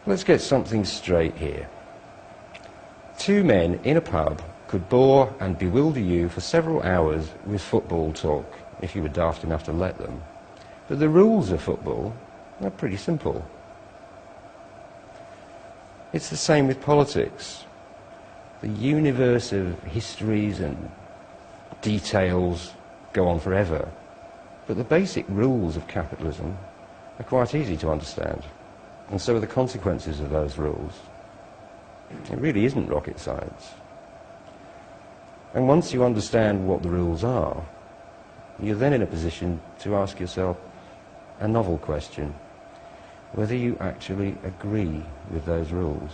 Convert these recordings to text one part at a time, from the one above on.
Let's get something straight here. Two men in a pub could bore and bewilder you for several hours with football talk, if you were daft enough to let them. But the rules of football are pretty simple. It's the same with politics. The universe of histories and details go on forever. But the basic rules of capitalism are quite easy to understand. And so are the consequences of those rules. It really isn't rocket science. And once you understand what the rules are, you're then in a position to ask yourself a novel question: whether you actually agree with those rules.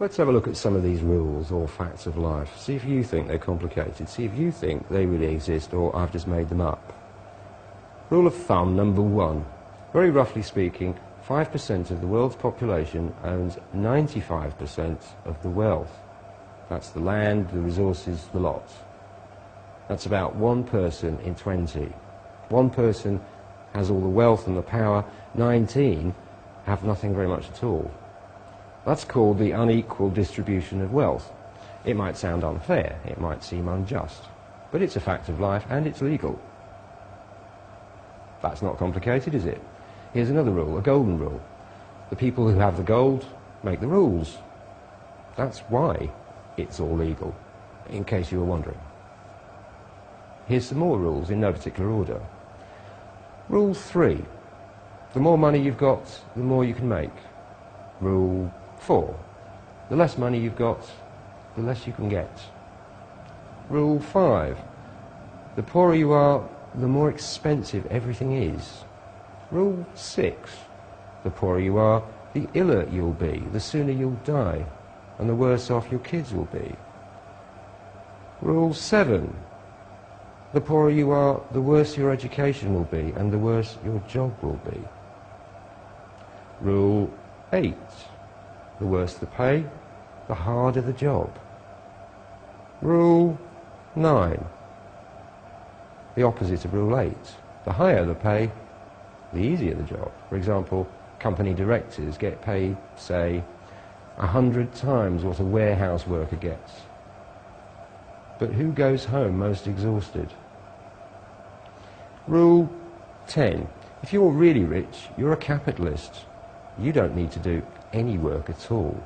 Let's have a look at some of these rules or facts of life. See if you think they're complicated. See if you think they really exist or I've just made them up. Rule of thumb number 1. Very roughly speaking, 5% of the world's population owns 95% of the wealth. That's the land, the resources, the lot. That's about 1 person in 20. 1 person has all the wealth and the power, 19 have nothing very much at all. That's called the unequal distribution of wealth. It might sound unfair, it might seem unjust, but it's a fact of life and it's legal. That's not complicated, is it? Here's another rule, a golden rule. The people who have the gold make the rules. That's why it's all legal, in case you were wondering. Here's some more rules in no particular order. Rule 3. The more money you've got, the more you can make. Rule 4. The less money you've got, the less you can get. Rule 5. The poorer you are, the more expensive everything is. Rule 6. The poorer you are, the iller you'll be, the sooner you'll die, and the worse off your kids will be. Rule 7. The poorer you are, the worse your education will be, and the worse your job will be. Rule 8. The worse the pay, the harder the job. Rule 9. The opposite of Rule 8. The higher the pay, the easier the job. For example, company directors get paid, say, 100 times what a warehouse worker gets. But who goes home most exhausted? Rule 10. If you're really rich, you're a capitalist. You don't need to do any work at all.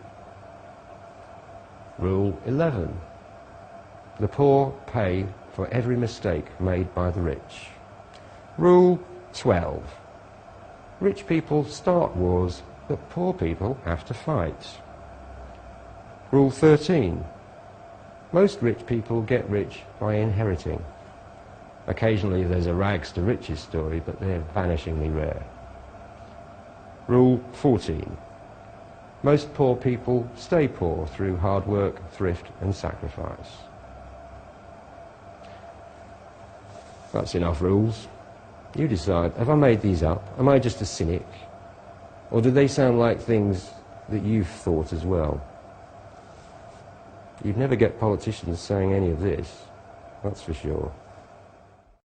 Rule 11. The poor pay for every mistake made by the rich. Rule 12. Rich people start wars, but poor people have to fight. Rule 13. Most rich people get rich by inheriting. Occasionally there's a rags to riches story, but they're vanishingly rare. Rule 14. Most poor people stay poor through hard work, thrift and sacrifice. That's enough rules. You decide, have I made these up? Am I just a cynic? Or do they sound like things that you've thought as well? You'd never get politicians saying any of this, that's for sure.